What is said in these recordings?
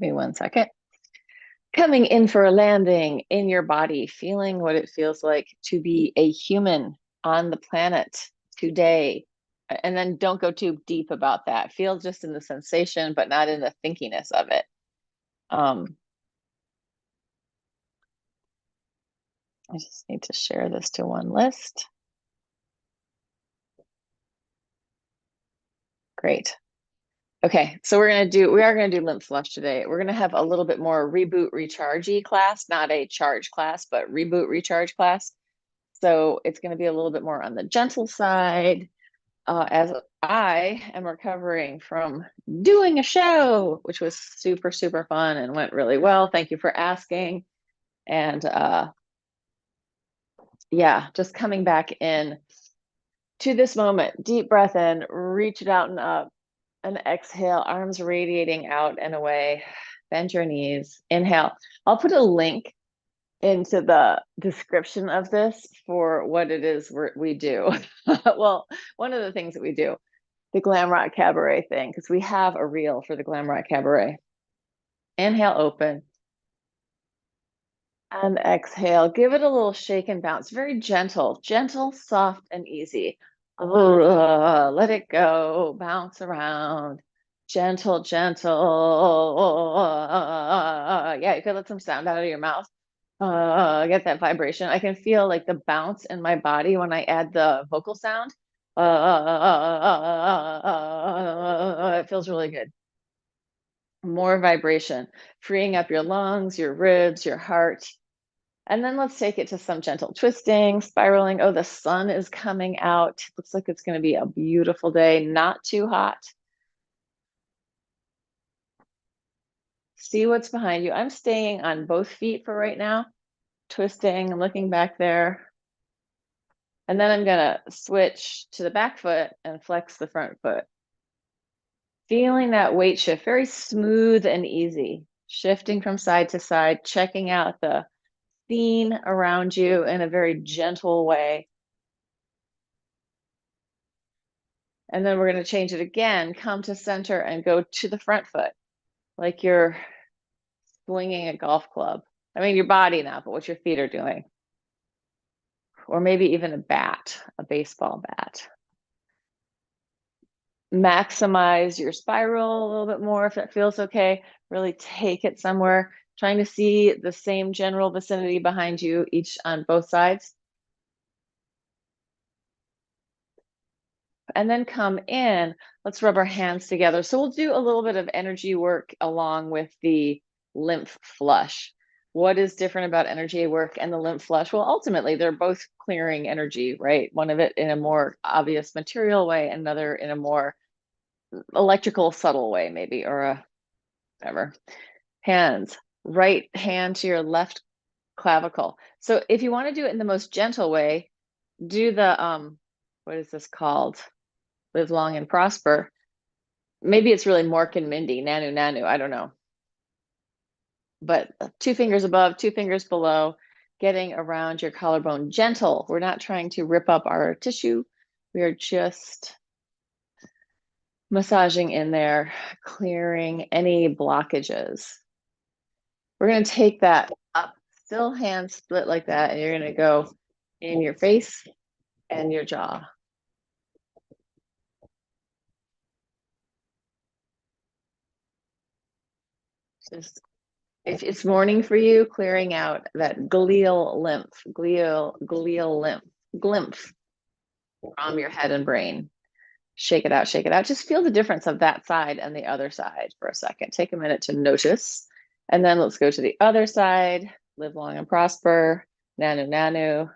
Give me 1 second. Coming in for a landing in your body, feeling what it feels like to be a human on the planet today. And then don't go too deep about that. Feel just in the sensation, but not in the thinkiness of it. I just need to share this to one list. Great. Okay, so we are gonna do lymph flush today. We're gonna have a little bit more reboot rechargey class, not a charge class, but reboot recharge class. So it's gonna be a little bit more on the gentle side, as I am recovering from doing a show, which was super, super fun and went really well. Thank you for asking. And yeah, just coming back in to this moment. Deep breath in, reach it out and up, and exhale, arms radiating out and away. Bend your knees. Inhale. I'll put a link into the description of this for what it is we do. Well, one of the things that we do, the Glam Rock Cabaret thing, because we have a reel for the Glam Rock Cabaret. Inhale, open. And exhale. Give it a little shake and bounce. Very gentle, soft, and easy. Let it go. Bounce around. Gentle, gentle. Yeah, you could let some sound out of your mouth. Get that vibration. I can feel like the bounce in my body when I add the vocal sound. It feels really good. More vibration, freeing up your lungs, your ribs, your heart. And then let's take it to some gentle twisting, spiraling. Oh, the sun is coming out. Looks like it's going to be a beautiful day, not too hot. See what's behind you. I'm staying on both feet for right now, twisting and looking back there. And then I'm going to switch to the back foot and flex the front foot. Feeling that weight shift, very smooth and easy, shifting from side to side, checking out the scene around you in a very gentle way. And then we're going to change it again, come to center and go to the front foot, like you're swinging a golf club. I mean, your body now, but what your feet are doing. Or maybe even a bat, a baseball bat. Maximize your spiral a little bit more if that feels okay. Really take it somewhere, trying to see the same general vicinity behind you, each on both sides. And then come in, let's rub our hands together. So we'll do a little bit of energy work along with the lymph flush. What is different about energy work and the lymph flush? Well, ultimately, they're both clearing energy, right? One of it in a more obvious material way, another in a more electrical, subtle way, maybe, or a whatever. Hands, right hand to your left clavicle. So if you want to do it in the most gentle way, do the, what is this called? Live long and prosper. Maybe it's really Mork and Mindy, Nanu Nanu, I don't know. But 2 fingers above, 2 fingers below, getting around your collarbone. Gentle. We're not trying to rip up our tissue. We are just massaging in there, clearing any blockages. We're going to take that up, still hands split like that, and you're going to go in your face and your jaw. Just if it's morning for you, clearing out that glial lymph, glial lymph, glimph from your head and brain. Shake it out, shake it out. Just feel the difference of that side and the other side for a second. Take a minute to notice. And then let's go to the other side. Live long and prosper. Nanu Nanu.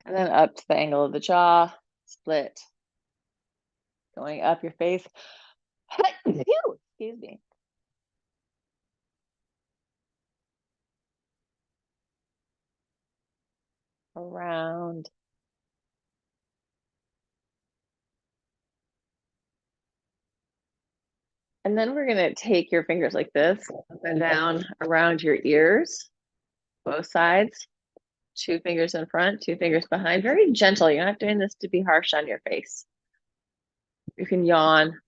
And then up to the angle of the jaw. Split. Going up your face. Excuse me. Around. And then we're gonna take your fingers like this, up and down around your ears, both sides. 2 fingers in front, 2 fingers behind. Very gentle. You're not doing this to be harsh on your face. You can yawn,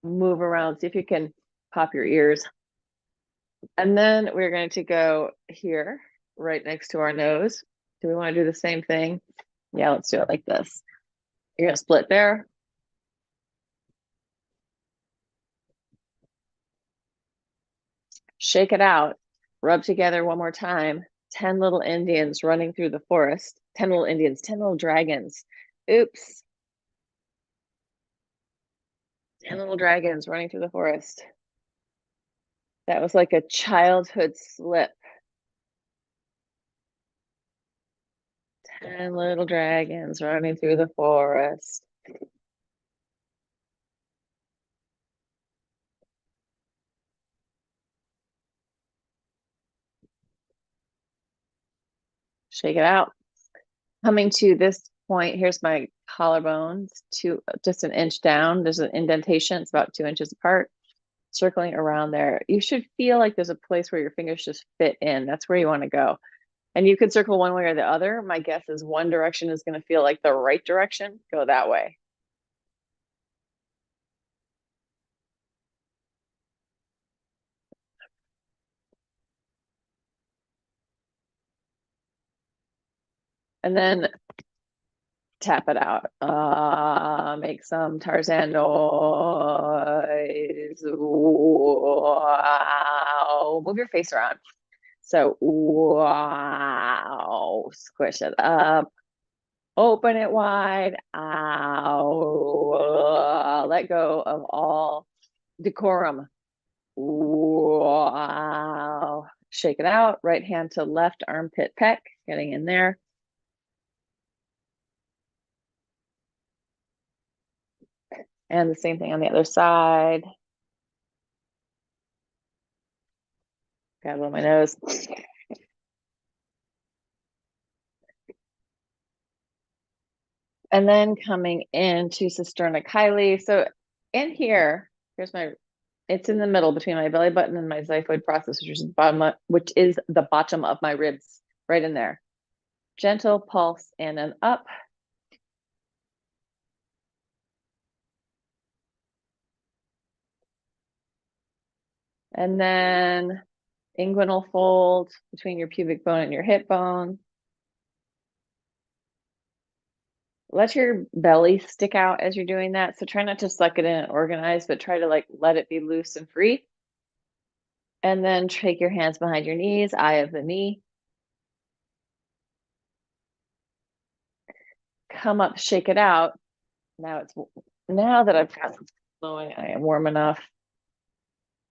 move around, see if you can pop your ears. And then we're going to go here, right next to our nose. Do we want to do the same thing? Yeah, let's do it like this. You're going to split there. Shake it out. Rub together one more time. 10 little Indians running through the forest. 10 little Indians, 10 little dragons. Oops. 10 little dragons running through the forest. That was like a childhood slip. 10 little dragons running through the forest. Shake it out. Coming to this point, here's my collarbones, just an inch down. There's an indentation, it's about 2 inches apart. Circling around there. You should feel like there's a place where your fingers just fit in. That's where you want to go. And you can circle one way or the other. My guess is one direction is going to feel like the right direction. Go that way. And then tap it out. Make some Tarzan noise. Wow. Move your face around. So, wow. Squish it up. Open it wide. Ow. Let go of all decorum. Wow. Shake it out. Right hand to left armpit peck. Getting in there. And the same thing on the other side. Gotta blow my nose. And then coming into Cisterna So in here, it's in the middle between my belly button and my xiphoid process, which is the bottom of my ribs, right in there. Gentle pulse in and up. And then inguinal fold between your pubic bone and your hip bone. Let your belly stick out as you're doing that. So try not to suck it in and organize, but try to let it be loose and free. And then take your hands behind your knees, eye of the knee. Come up, shake it out. Now that I've got it flowing, I am warm enough.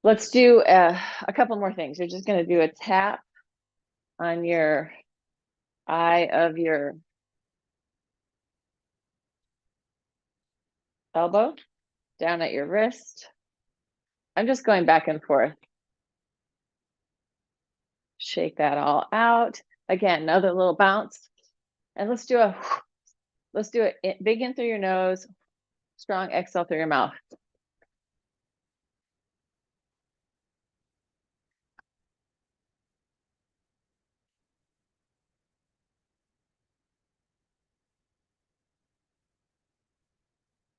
Let's do a couple more things. You're just going to do a tap on your eye of your elbow, down at your wrist. I'm just going back and forth. Shake that all out. Again, another little bounce. And let's do it big in through your nose, strong exhale through your mouth.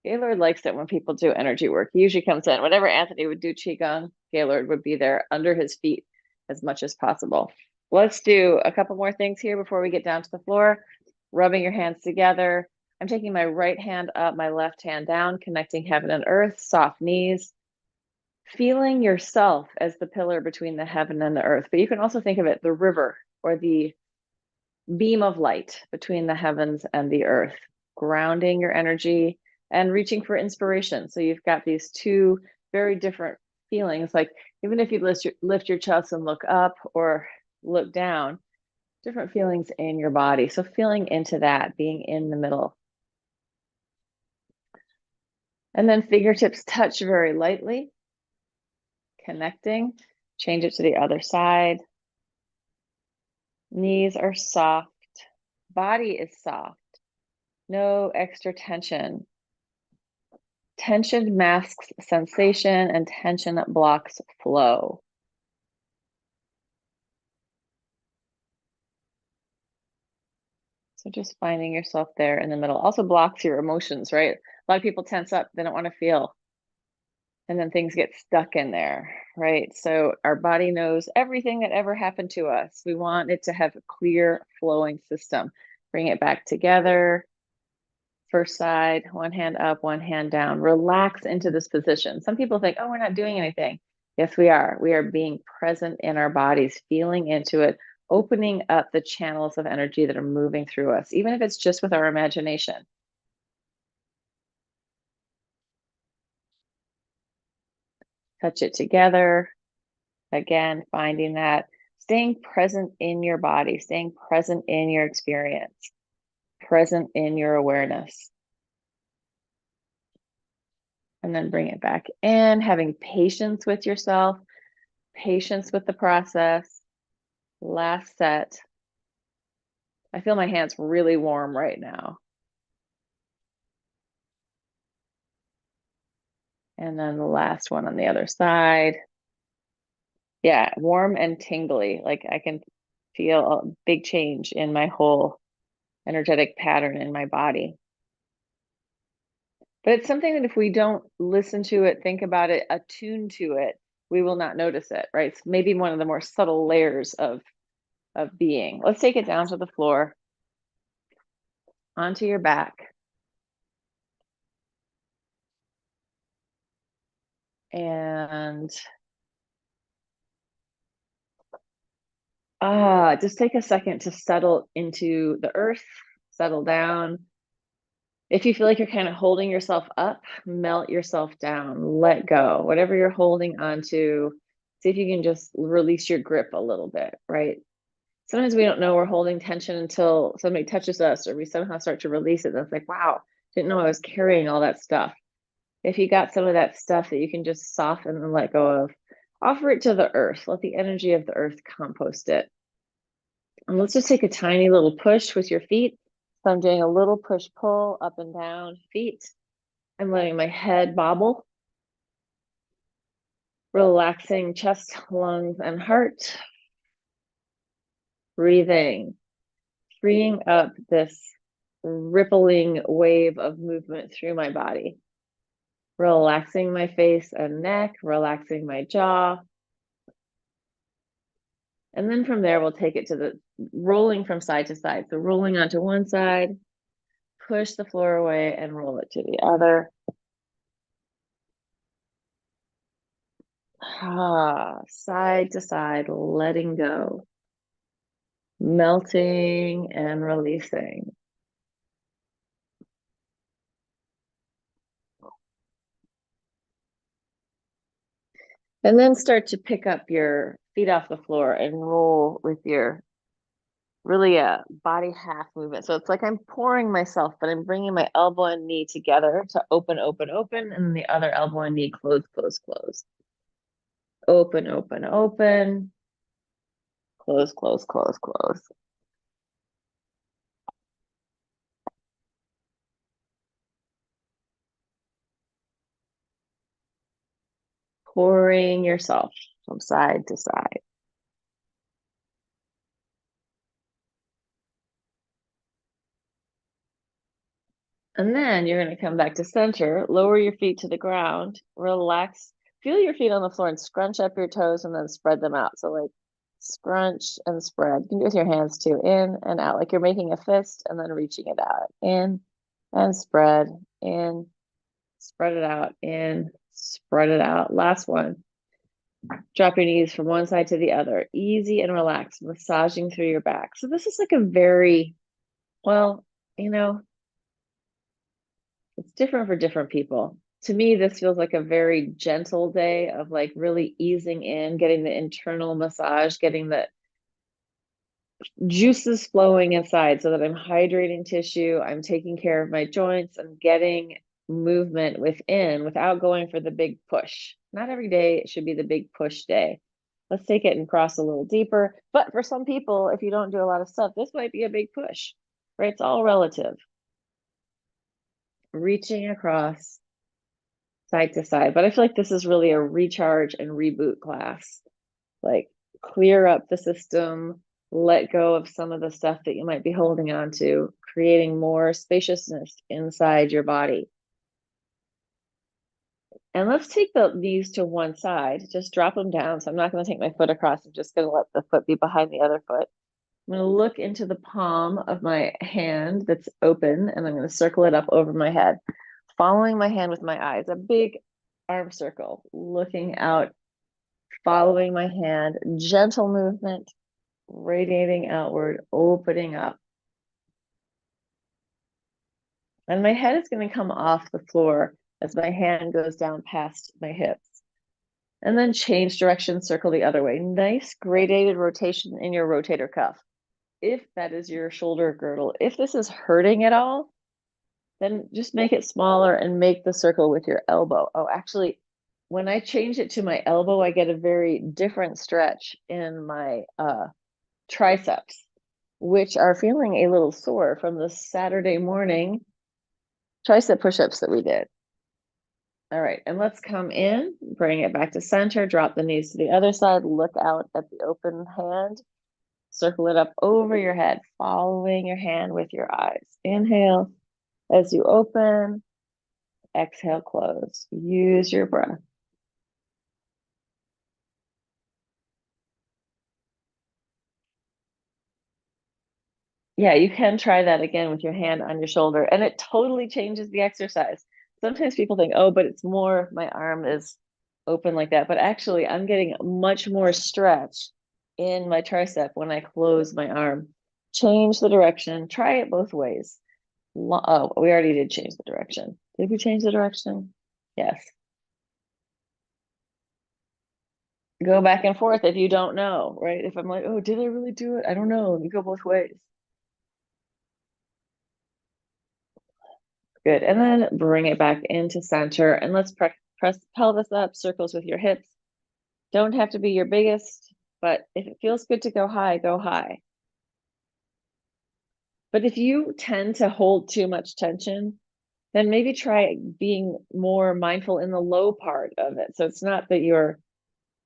Gaylord likes it when people do energy work. He usually comes in. Whenever Anthony would do Qigong, Gaylord would be there under his feet as much as possible. Let's do a couple more things here before we get down to the floor. Rubbing your hands together. I'm taking my right hand up, my left hand down, connecting heaven and earth, soft knees. Feeling yourself as the pillar between the heaven and the earth. But you can also think of it, the river or the beam of light between the heavens and the earth, grounding your energy and reaching for inspiration. So you've got these two very different feelings. Like even if you lift your chest and look up or look down, different feelings in your body. So feeling into that, being in the middle. And then fingertips touch very lightly, connecting. Change it to the other side. Knees are soft. Body is soft. No extra tension. Tension masks sensation and tension blocks flow. So just finding yourself there in the middle also blocks your emotions, right? A lot of people tense up, they don't want to feel, and then things get stuck in there, right? So our body knows everything that ever happened to us. We want it to have a clear flowing system. Bring it back together. First side, one hand up, one hand down. Relax into this position. Some people think, oh, we're not doing anything. Yes, we are. We are being present in our bodies, feeling into it, opening up the channels of energy that are moving through us, even if it's just with our imagination. Touch it together. Again, finding that, staying present in your body, staying present in your experience, present in your awareness. And then bring it back in, having patience with yourself, patience with the process. Last set. I feel my hands really warm right now. And then the last one on the other side. Yeah, warm and tingly. Like I can feel a big change in my whole energetic pattern in my body. But it's something that if we don't listen to it, think about it, attune to it, we will not notice it, right? It's maybe one of the more subtle layers of being. Let's take it down to the floor, onto your back. And just take a second to settle into the earth, settle down. If you feel like you're kind of holding yourself up, melt yourself down, let go. Whatever you're holding onto, see if you can just release your grip a little bit, right? Sometimes we don't know we're holding tension until somebody touches us or we somehow start to release it. And it's like, wow, didn't know I was carrying all that stuff. If you got some of that stuff that you can just soften and let go of, offer it to the earth. Let the energy of the earth compost it. And let's just take a tiny little push with your feet. So I'm doing a little push pull up and down feet. I'm letting my head bobble. Relaxing chest, lungs, and heart. Breathing. Freeing up this rippling wave of movement through my body. Relaxing my face and neck, relaxing my jaw. And then from there, we'll take it to the rolling from side to side. So rolling onto one side, push the floor away and roll it to the other. Side to side, letting go. Melting and releasing. And then start to pick up your feet off the floor and roll with your really a body half movement. So it's like I'm pouring myself, but I'm bringing my elbow and knee together to open, open, open, and the other elbow and knee close, close, close. Open, open, open. Close, close, close, close. Pouring yourself from side to side. And then you're going to come back to center, lower your feet to the ground, relax, feel your feet on the floor and scrunch up your toes and then spread them out. So like scrunch and spread. You can do it with your hands too, in and out, like you're making a fist and then reaching it out. In and spread, in, spread it out, in, spread it out. Last one. Drop your knees from one side to the other, easy and relaxed, massaging through your back. So this is like a very, well, you know, it's different for different people. To me, this feels like a very gentle day of like really easing in, getting the internal massage, getting the juices flowing inside so that I'm hydrating tissue, I'm taking care of my joints, I'm getting movement within without going for the big push. Not every day should be the big push day. Let's take it and cross a little deeper. But for some people, if you don't do a lot of stuff, this might be a big push, right? It's all relative. Reaching across, side to side. But I feel like this is really a recharge and reboot class. Like clear up the system, let go of some of the stuff that you might be holding on to, creating more spaciousness inside your body. And let's take the knees to one side, just drop them down. So I'm not going to take my foot across. I'm just going to let the foot be behind the other foot. I'm going to look into the palm of my hand that's open, and I'm going to circle it up over my head, following my hand with my eyes, a big arm circle, looking out, following my hand, gentle movement, radiating outward, opening up. And my head is going to come off the floor as my hand goes down past my hips. And then change direction, circle the other way. Nice gradated rotation in your rotator cuff. If that is your shoulder girdle, if this is hurting at all, then just make it smaller and make the circle with your elbow. Oh, actually, when I change it to my elbow, I get a very different stretch in my triceps, which are feeling a little sore from the Saturday morning tricep push-ups that we did. All right, and let's come in, bring it back to center, drop the knees to the other side, look out at the open hand, circle it up over your head, following your hand with your eyes. Inhale as you open, exhale, close. Use your breath. Yeah, you can try that again with your hand on your shoulder, and it totally changes the exercise. Sometimes people think, oh, but it's more, my arm is open like that. But actually, I'm getting much more stretch in my tricep when I close my arm. Change the direction. Try it both ways. Oh, we already did change the direction. Did we change the direction? Yes. Go back and forth if you don't know, right? If I'm like, oh, did I really do it? I don't know. You go both ways. Good. And then bring it back into center. And let's press pelvis up, circles with your hips. Don't have to be your biggest, but if it feels good to go high, go high. But if you tend to hold too much tension, then maybe try being more mindful in the low part of it. So it's not that you're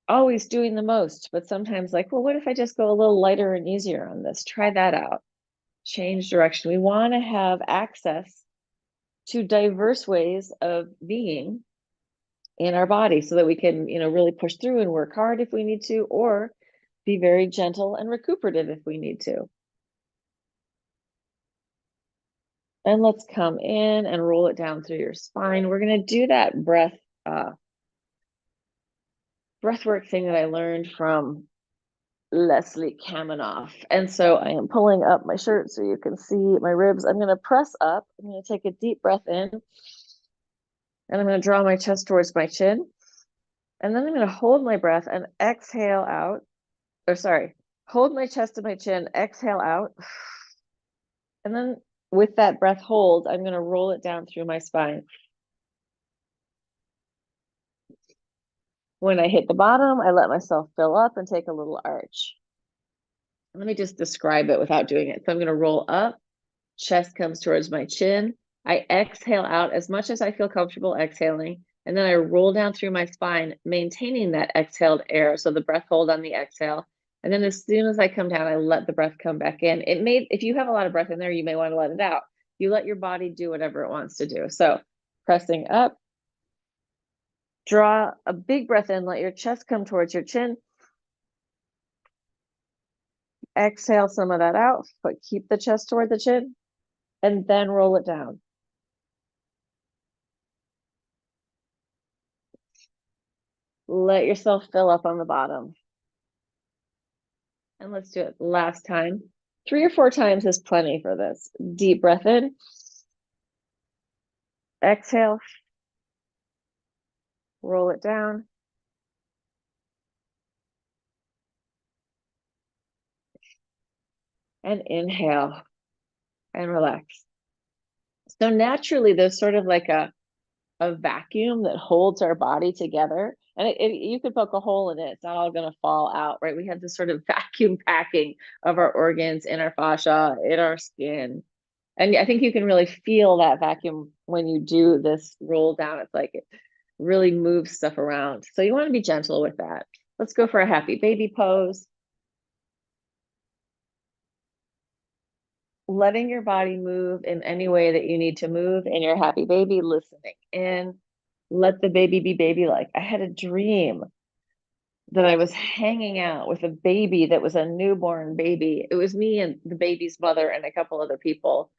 always doing the most, but sometimes like, well, what if I just go a little lighter and easier on this? Try that out. Change direction. We want to have access to diverse ways of being in our body so that we can, really push through and work hard if we need to, or be very gentle and recuperative if we need to. And let's come in and roll it down through your spine. We're going to do that breath work thing that I learned from Leslie Kaminoff. And so I am pulling up my shirt so you can see my ribs. I'm going to press up. I'm going to take a deep breath in. And I'm going to draw my chest towards my chin. And then I'm going to hold my breath and exhale out. Hold my chest to my chin, exhale out. And then with that breath hold, I'm going to roll it down through my spine. When I hit the bottom, I let myself fill up and take a little arch. Let me just describe it without doing it. So I'm going to roll up, chest comes towards my chin. I exhale out as much as I feel comfortable exhaling. And then I roll down through my spine, maintaining that exhaled air. So the breath hold on the exhale. And then as soon as I come down, I let the breath come back in. If you have a lot of breath in there, you may want to let it out. You let your body do whatever it wants to do. So pressing up, draw a big breath in, let your chest come towards your chin. Exhale some of that out, but keep the chest toward the chin, and then roll it down. Let yourself fill up on the bottom. And let's do it last time. 3 or 4 times is plenty for this. Deep breath in. Exhale. Roll it down. And inhale and relax. So naturally, there's sort of like a vacuum that holds our body together. And you could poke a hole in it. It's not all going to fall out, right? We have this sort of vacuum packing of our organs in our fascia, in our skin. And I think you can really feel that vacuum when you do this roll down. It's like really moves stuff around. So you want to be gentle with that. Let's go for a happy baby pose. Letting your body move in any way that you need to move in your happy baby, listening in. Let the baby be baby-like. I had a dream that I was hanging out with a baby that was a newborn baby. It was me and the baby's mother and a couple other people.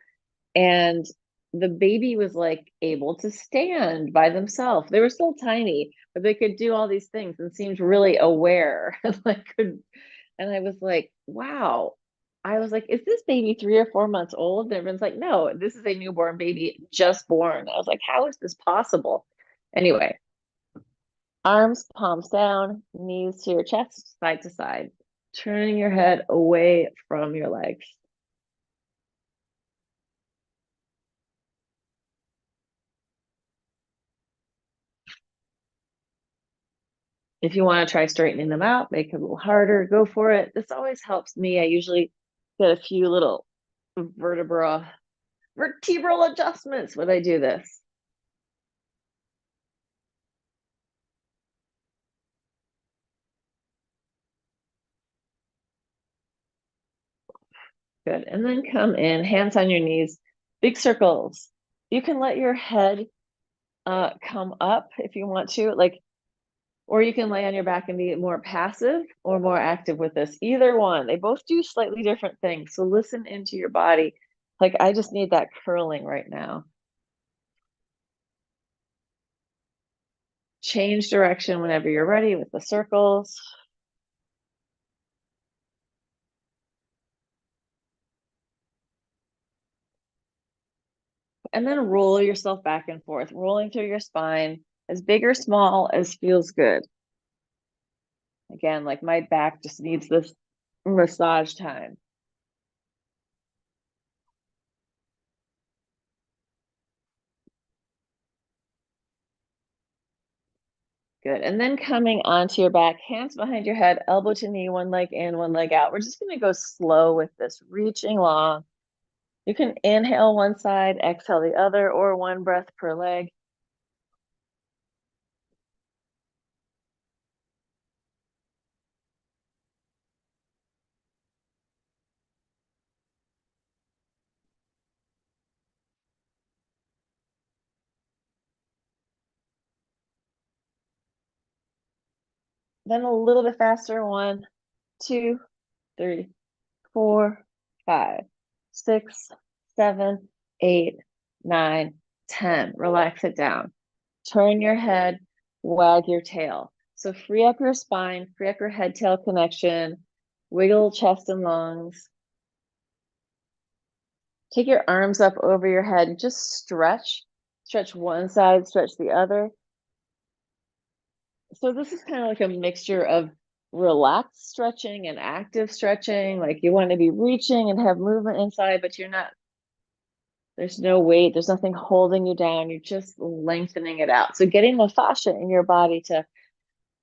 And the baby was like able to stand by themselves. They were still tiny, but they could do all these things and seemed really aware. Like could, and I was like, wow. I was like, is this baby 3 or 4 months old? And everyone's like, no, this is a newborn baby just born. I was like, how is this possible? Anyway, arms, palms down, knees to your chest, side to side, turning your head away from your legs. If you want to try straightening them out, make it a little harder, go for it. This always helps me. I usually get a few little vertebral adjustments when I do this. Good. And then come in, hands on your knees, big circles. You can let your head come up if you want to, like, or you can lay on your back and be more passive or more active with this. Either one. They both do slightly different things. So listen into your body. Like, I just need that curling right now. Change direction whenever you're ready with the circles. And then roll yourself back and forth, rolling through your spine, as big or small as feels good. Again, like my back just needs this massage time. Good. And then coming onto your back, hands behind your head, elbow to knee, one leg in, one leg out. We're just going to go slow with this, reaching long. You can inhale one side, exhale the other, or one breath per leg. Then a little bit faster. 1, 2, 3, 4, 5, 6, 7, 8, 9, 10. Relax it down. Turn your head, wag your tail. So free up your spine, free up your head tail connection, wiggle chest and lungs. Take your arms up over your head and just stretch. Stretch one side, stretch the other. So this is kind of like a mixture of relaxed stretching and active stretching. Like you want to be reaching and have movement inside, but you're not, there's no weight, there's nothing holding you down. You're just lengthening it out. So getting the fascia in your body to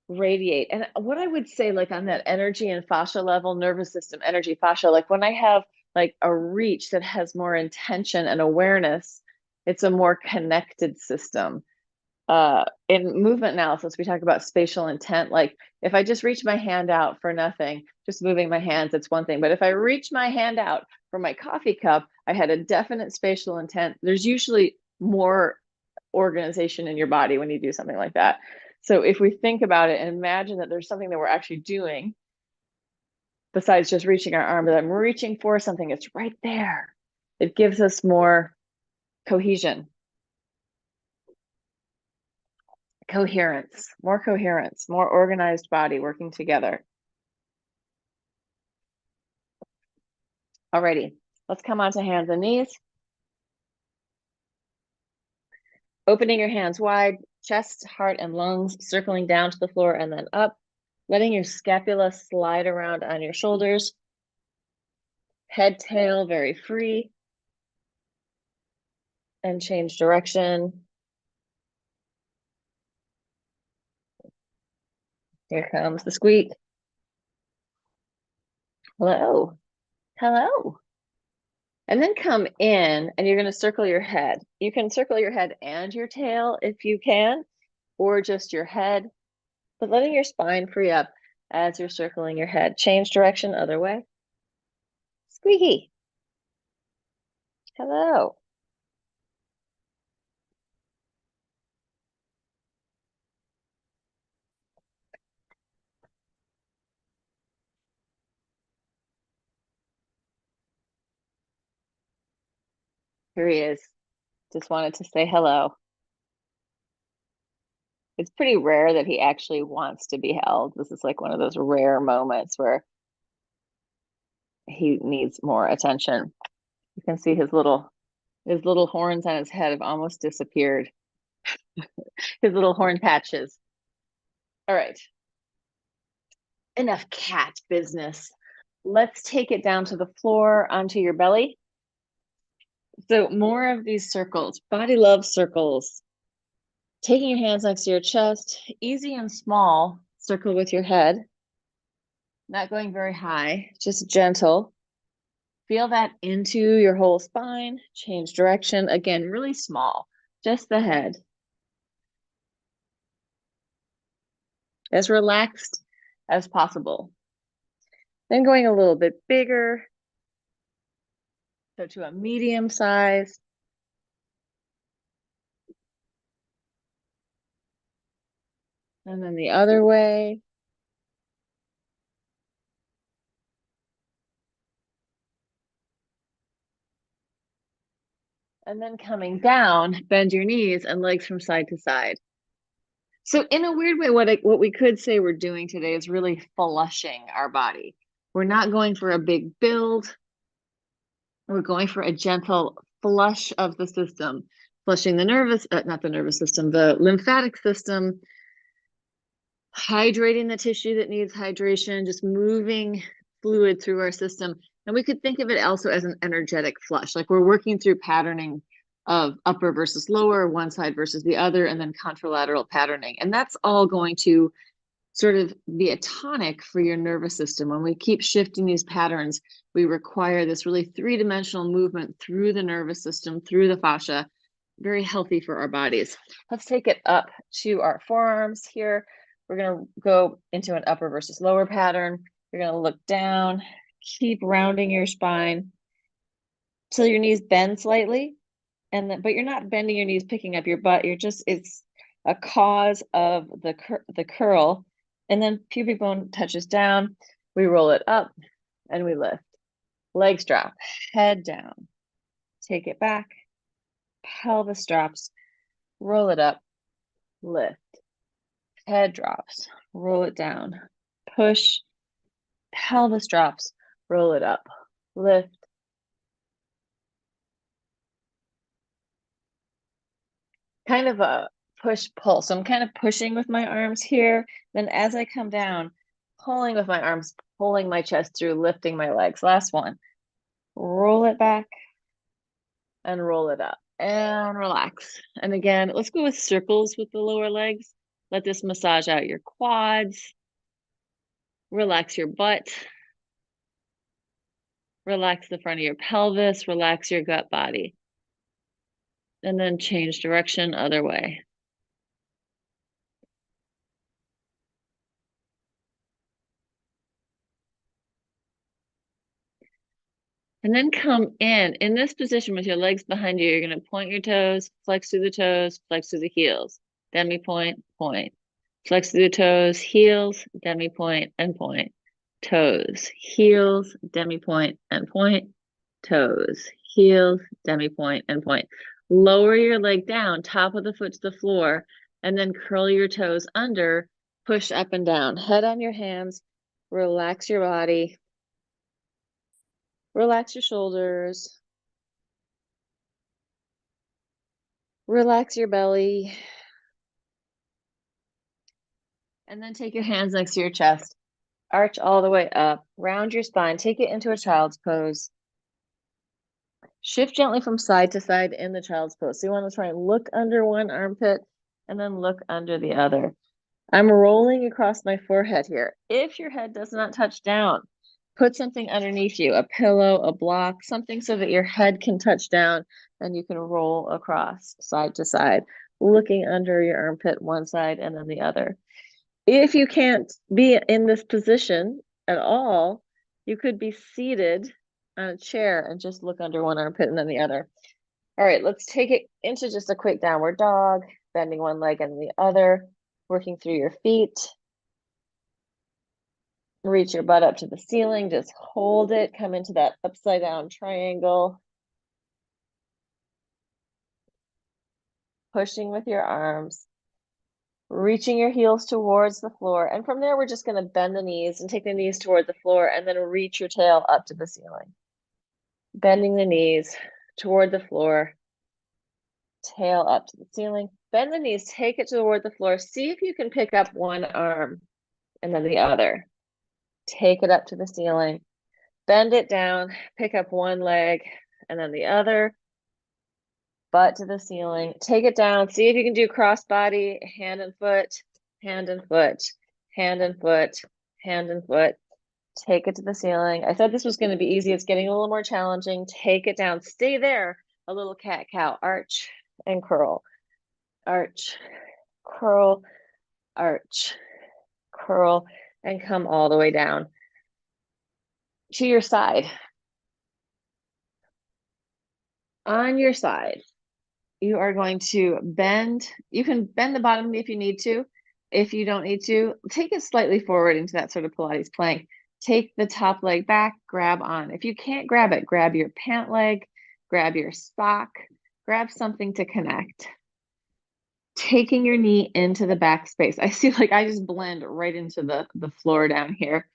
radiate. And what I would say, like on that energy and fascia level, nervous system, energy, fascia, like when I have like a reach that has more intention and awareness, it's a more connected system. In movement analysis, we talk about spatial intent. Like if I just reach my hand out for nothing, just moving my hands, it's one thing. But if I reach my hand out for my coffee cup, I had a definite spatial intent. There's usually more organization in your body when you do something like that. So if we think about it and imagine that there's something that we're actually doing besides just reaching our arm, that I'm reaching for something, it's right there. It gives us more cohesion, coherence, more organized body working together. Alrighty, let's come on to hands and knees. Opening your hands wide, chest, heart, and lungs, circling down to the floor and then up, letting your scapula slide around on your shoulders. Head, tail, very free. And change direction. Here comes the squeak. Hello. Hello. And then come in and you're going to circle your head. You can circle your head and your tail if you can. or just your head, but letting your spine free up as you're circling your head. Change direction, other way. Squeaky. Hello. Here he is. Just wanted to say hello. It's pretty rare that he actually wants to be held. This is like one of those rare moments where he needs more attention. You can see his little horns on his head have almost disappeared. His little horn patches. All right. Enough cat business. Let's take it down to the floor onto your belly. So more of these circles. Body loves circles. Taking your hands next to your chest, easy and small, circle with your head. Not going very high, just gentle. Feel that into your whole spine. Change direction. Again, really small, just the head. As relaxed as possible. Then going a little bit bigger. So to a medium size. And then the other way. And then coming down, bend your knees and legs from side to side. So in a weird way, what we could say we're doing today is really flushing our body. We're not going for a big build. We're going for a gentle flush of the system, flushing the not the nervous system, the lymphatic system, hydrating the tissue that needs hydration, just moving fluid through our system. And we could think of it also as an energetic flush, like we're working through patterning of upper versus lower, one side versus the other, and then contralateral patterning. And that's all going to sort of be a tonic for your nervous system. When we keep shifting these patterns, we require this really three-dimensional movement through the nervous system, through the fascia, very healthy for our bodies. Let's take it up to our forearms here. We're going to go into an upper versus lower pattern. You're going to look down, keep rounding your spine till your knees bend slightly. But you're not bending your knees, picking up your butt. It's a cause of the curl. And then pubic bone touches down. We roll it up and we lift. Legs drop, head down. Take it back. Pelvis drops. Roll it up. Lift. Head drops. Roll it down. Push. Pelvis drops. Roll it up. Lift. Kind of a push pull. So I'm kind of pushing with my arms here. Then as I come down, pulling with my arms, pulling my chest through, lifting my legs. Last one. Roll it back and roll it up and relax. And again, let's go with circles with the lower legs. Let this massage out your quads. Relax your butt. Relax the front of your pelvis. Relax your gut body. And then change direction, other way. And then come in this position with your legs behind you. You're going to point your toes, flex through the heels, demi point, point. Flex through the toes, heels, demi point, and point. Toes, heels, demi point, and point. Toes, heels, demi point, and point. Lower your leg down, top of the foot to the floor, and then curl your toes under, push up and down. Head on your hands, relax your body. Relax your shoulders. Relax your belly. And then take your hands next to your chest. Arch all the way up. Round your spine. Take it into a child's pose. Shift gently from side to side in the child's pose. So you want to try and look under one armpit and then look under the other. I'm rolling across my forehead here. If your head does not touch down, put something underneath you, a pillow, a block, something so that your head can touch down and you can roll across side to side. looking under your armpit one side and then the other. If you can't be in this position at all, you could be seated on a chair and just look under one armpit and then the other. All right, let's take it into just a quick downward dog, bending one leg and the other, working through your feet. Reach your butt up to the ceiling, just hold it, come into that upside down triangle. Pushing with your arms, reaching your heels towards the floor. And from there, we're just gonna bend the knees and take the knees toward the floor and then reach your tail up to the ceiling. Bending the knees toward the floor, tail up to the ceiling. Bend the knees, take it toward the floor. See if you can pick up one arm and then the other. Take it up to the ceiling. Bend it down, pick up one leg and then the other. Butt to the ceiling. Take it down. See if you can do crossbody, hand and foot, hand and foot, hand and foot, hand and foot. Take it to the ceiling. I said this was going to be easy. It's getting a little more challenging. Take it down. Stay there. A little cat cow. Arch and curl. Arch, curl, arch, curl, and come all the way down to your side. On your side, you are going to bend. You can bend the bottom knee if you need to. If you don't need to, take it slightly forward into that sort of Pilates plank. Take the top leg back, grab on. If you can't grab it, grab your pant leg, grab your sock, grab something to connect. Taking your knee into the back space. I see like I just blend right into the floor down here.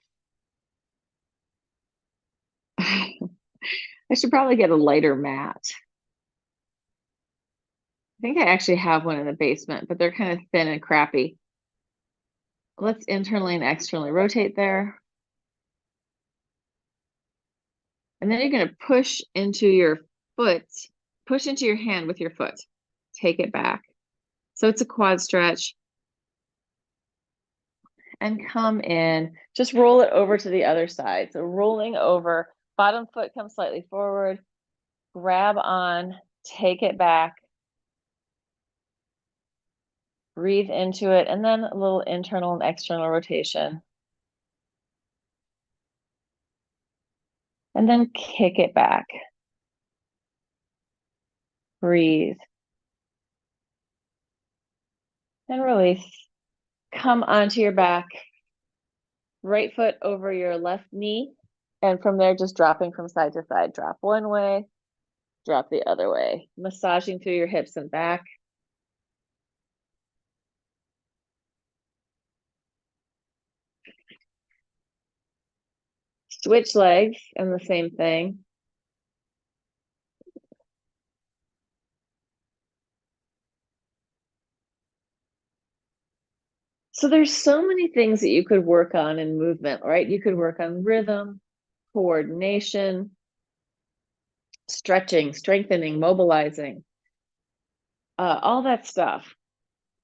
I should probably get a lighter mat. I think I actually have one in the basement, but they're kind of thin and crappy. Let's internally and externally rotate there. And then you're going to push into your foot, push into your hand with your foot. Take it back. So it's a quad stretch. And come in. Just roll it over to the other side. So rolling over, bottom foot comes slightly forward. Grab on, take it back. Breathe into it, and then a little internal and external rotation. And then kick it back. Breathe. And release. Come onto your back. Right foot over your left knee. And from there, just dropping from side to side. Drop one way, drop the other way. Massaging through your hips and back. Switch legs and the same thing. So there's so many things that you could work on in movement, right? You could work on rhythm, coordination, stretching, strengthening, mobilizing, all that stuff.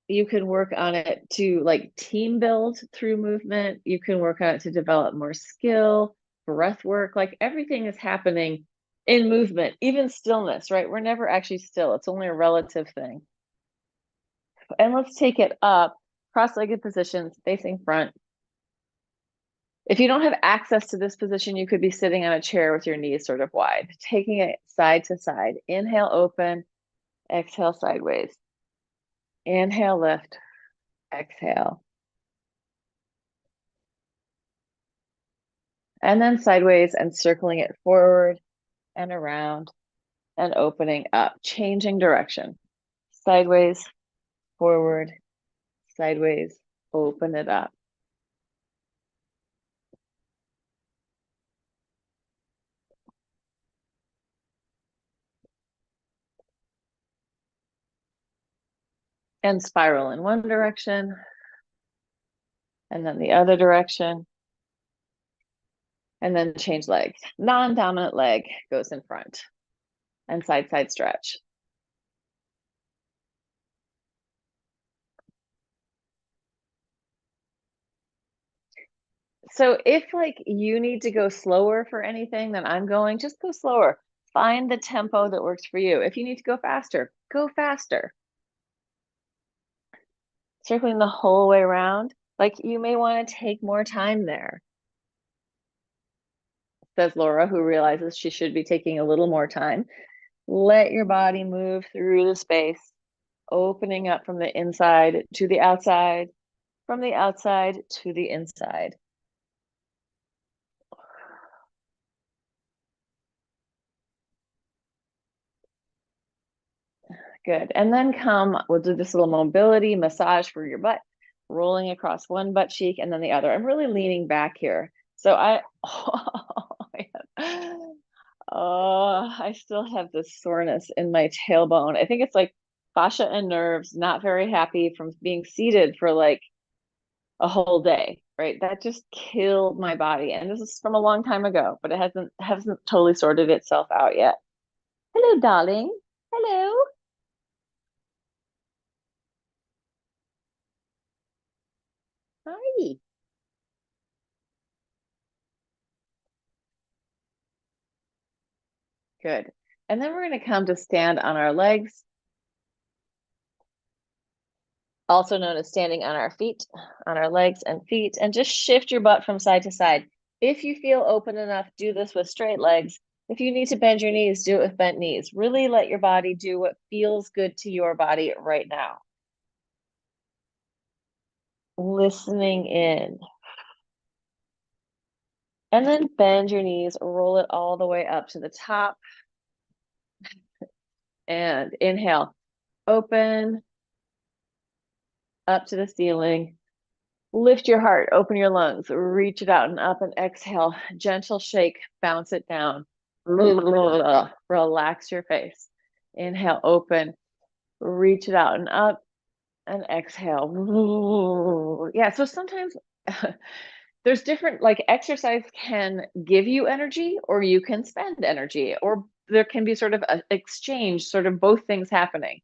You can work on it to like team build through movement. You can work on it to develop more skill, breath work, like everything is happening in movement, even stillness, right? We're never actually still. It's only a relative thing. And let's take it up, cross-legged positions, facing front. If you don't have access to this position, you could be sitting on a chair with your knees sort of wide, taking it side to side. Inhale, open, exhale, sideways. Inhale, lift, exhale. And then sideways and circling it forward and around and opening up, changing direction. Sideways, forward, sideways, open it up. And spiral in one direction and then the other direction. And then change legs. Non-dominant leg goes in front and side stretch. So if like you need to go slower for anything that I'm going, just go slower. Find the tempo that works for you. If you need to go faster, go faster. circling the whole way around. Like you may want to take more time there, says Laura, who realizes she should be taking a little more time. Let your body move through the space, opening up from the inside to the outside, from the outside to the inside. Good. And then we'll do this little mobility massage for your butt, rolling across one butt cheek and then the other. I'm really leaning back here. So I still have this soreness in my tailbone. I think it's like fascia and nerves, not very happy from being seated for like a whole day, right? That just killed my body. And this is from a long time ago, but it hasn't totally sorted itself out yet. Hello, darling. Hello. Hi. Good. And then we're going to come to stand on our legs, also known as standing on our feet, on our legs and feet, and just shift your butt from side to side. If you feel open enough, do this with straight legs. If you need to bend your knees, do it with bent knees. Really let your body do what feels good to your body right now. Listening in. And then bend your knees, roll it all the way up to the top. And inhale, open up to the ceiling. Lift your heart, open your lungs, reach it out and up, and exhale. Gentle shake, bounce it down. Relax your face. Inhale, open, reach it out and up, and exhale. Yeah, so sometimes there's different, like exercise can give you energy or you can spend energy, or there can be sort of an exchange, sort of both things happening.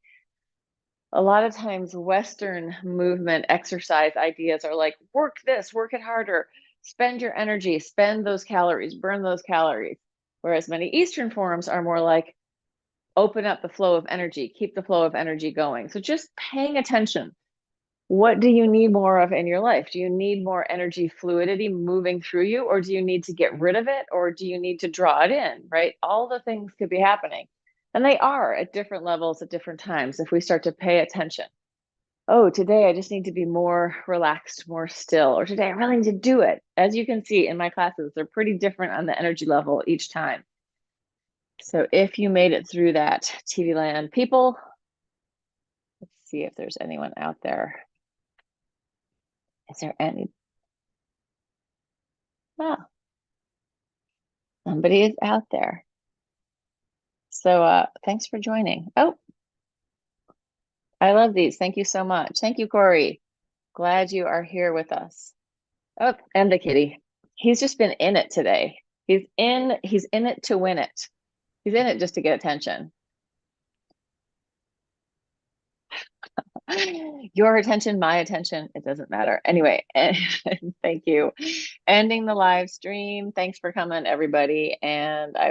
A lot of times Western movement exercise ideas are like, work this, work it harder, spend your energy, spend those calories, burn those calories. Whereas many Eastern forms are more like, open up the flow of energy, keep the flow of energy going. So just paying attention. What do you need more of in your life? Do you need more energy fluidity moving through you, or do you need to get rid of it, or do you need to draw it in, right? All the things could be happening. And they are at different levels at different times if we start to pay attention. Oh, today I just need to be more relaxed, more still, or today I really need to do it. As you can see in my classes, they're pretty different on the energy level each time. So if you made it through that, TV land people, let's see if there's anyone out there. Is there any? Oh, somebody is out there. So thanks for joining. Oh, I love these. Thank you so much. Thank you, Corey. Glad you are here with us. Oh, and the kitty. He's just been in it today. He's in it to win it. He's in it just to get attention. Your attention, my attention, it doesn't matter. Anyway, thank you. Ending the live stream. Thanks for coming, everybody. And I